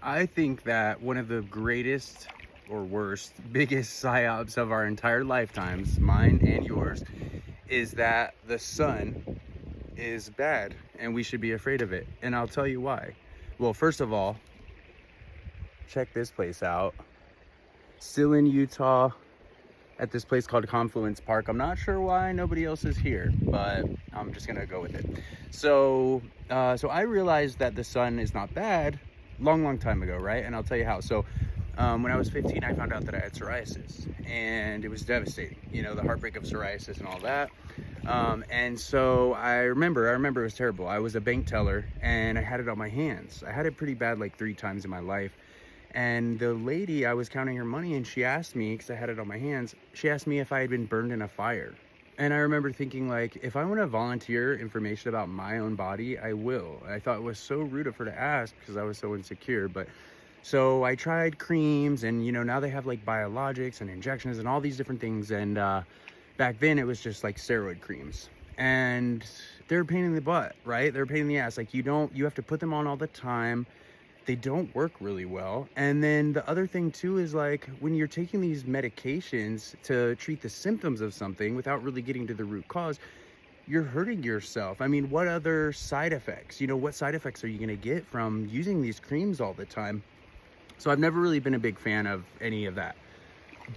I think that one of the greatest or worst, biggest psyops of our entire lifetimes, mine and yours, is that the sun is bad and we should be afraid of it. And I'll tell you why. Well, first of all, check this place out. Still in Utah at this place called Confluence Park. I'm not sure why nobody else is here, but I'm just gonna go with it. So I realized that the sun is not bad long time ago, right? And I'll tell you how. When I was 15, I found out that I had psoriasis, and it was devastating. You know, the heartbreak of psoriasis and all that. And so I remember it was terrible. I was a bank teller, and I had it on my hands. I had it pretty bad, like 3 times in my life. And the lady, I was counting her money, and she asked me, because I had it on my hands, she asked me if I had been burned in a fire. And I remember thinking, like, if I want to volunteer information about my own body, I will. I thought it was so rude of her to ask because I was so insecure. But so I tried creams, and, you know, now they have like biologics and injections and all these different things. And back then it was just like steroid creams. And they're a pain in the butt, right? They're a pain in the ass. Like, you have to put them on all the time. They don't work really well. And then the other thing too is, like, when you're taking these medications to treat the symptoms of something without really getting to the root cause, you're hurting yourself. I mean, what other side effects? You know, what side effects are you gonna get from using these creams all the time? So I've never really been a big fan of any of that.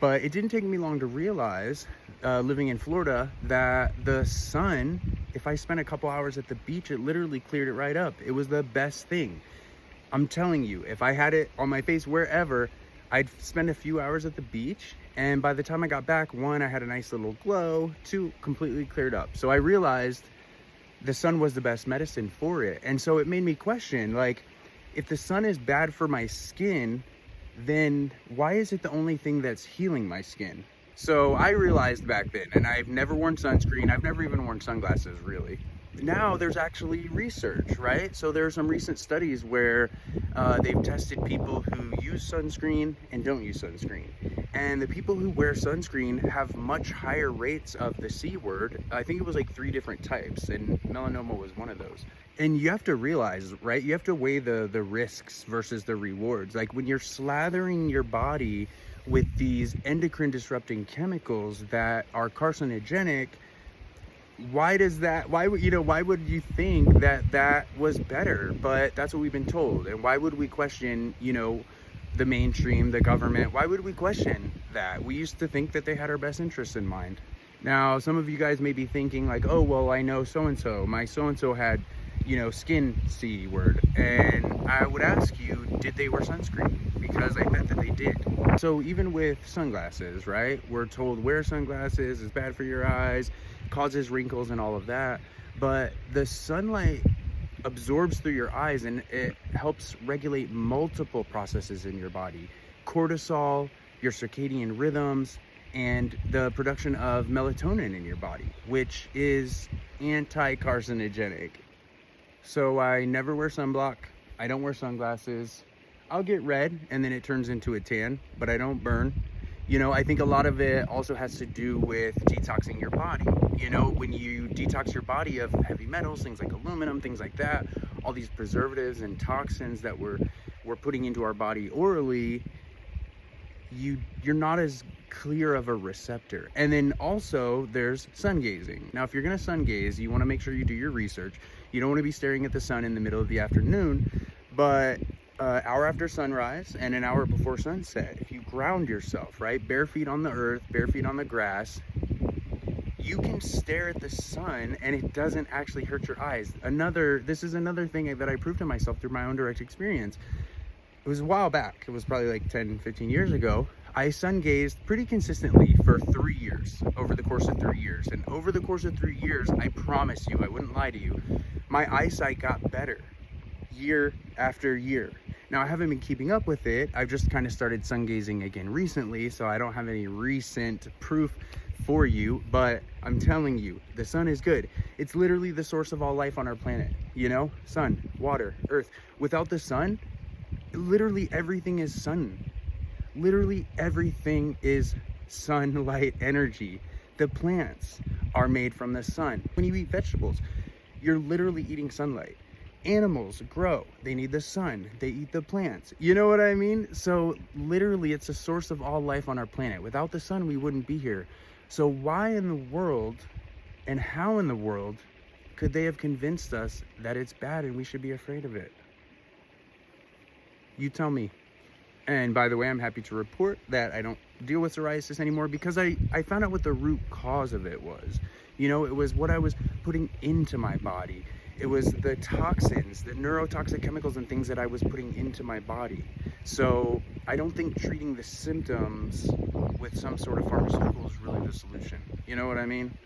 But it didn't take me long to realize, living in Florida, that the sun, if I spent a couple hours at the beach, it literally cleared it right up. It was the best thing. I'm telling you, if I had it on my face wherever, I'd spend a few hours at the beach, and by the time I got back, 1, I had a nice little glow, 2, completely cleared up. So I realized the sun was the best medicine for it. And so it made me question, like, if the sun is bad for my skin, then why is it the only thing that's healing my skin? So I realized back then, and I've never worn sunscreen, I've never even worn sunglasses, really. Now there's actually research, right? So there are some recent studies where they've tested people who use sunscreen and don't use sunscreen. And the people who wear sunscreen have much higher rates of the C word. I think it was like 3 different types, and melanoma was one of those. And you have to realize, right? You have to weigh the risks versus the rewards. Like, when you're slathering your body with these endocrine disrupting chemicals that are carcinogenic, why would you think that was better? But that's what we've been told. And why would we question, you know, the mainstream, the government? Why would we question that? We used to think that they had our best interests in mind. Now, some of you guys may be thinking, like, oh, well, I know so-and-so. My so-and-so had, you know, skin C word. And I would ask you, did they wear sunscreen? Because I bet that they did. So even with sunglasses, right? We're told wear sunglasses, it's bad for your eyes, causes wrinkles and all of that. But the sunlight absorbs through your eyes, and it helps regulate multiple processes in your body. Cortisol, your circadian rhythms, and the production of melatonin in your body, which is anti-carcinogenic. So I never wear sunblock. I don't wear sunglasses. I'll get red and then it turns into a tan, but I don't burn. You know, I think a lot of it also has to do with detoxing your body. You know, when you detox your body of heavy metals, things like aluminum, things like that, all these preservatives and toxins that we're putting into our body orally, you're not as clear of a receptor. And then also there's sun gazing. Now, if you're gonna sun gaze, you wanna make sure you do your research. You don't wanna be staring at the sun in the middle of the afternoon, but hour after sunrise and an hour before sunset, if you ground yourself, right, bare feet on the earth, bare feet on the grass, you can stare at the sun and it doesn't actually hurt your eyes. This is another thing that I proved to myself through my own direct experience. It was a while back. It was probably like 10, 15 years ago. I sun gazed pretty consistently for 3 years, over the course of 3 years. And over the course of 3 years, I promise you, I wouldn't lie to you, my eyesight got better year after year. Now, I haven't been keeping up with it. I've just kind of started sun gazing again recently, so I don't have any recent proof for you, but I'm telling you, the sun is good. It's literally the source of all life on our planet, you know? Sun, water, earth. Without the sun, literally everything is sun. Literally everything is sunlight energy. The plants are made from the sun. When you eat vegetables, you're literally eating sunlight. Animals grow, they need the sun, they eat the plants. You know what I mean? So literally it's a source of all life on our planet. Without the sun, we wouldn't be here. So why in the world and how in the world could they have convinced us that it's bad and we should be afraid of it? You tell me. And by the way, I'm happy to report that I don't deal with psoriasis anymore because I found out what the root cause of it was. You know, it was what I was putting into my body. It was the toxins, the neurotoxic chemicals and things that I was putting into my body. So I don't think treating the symptoms with some sort of pharmaceutical is really the solution. You know what I mean?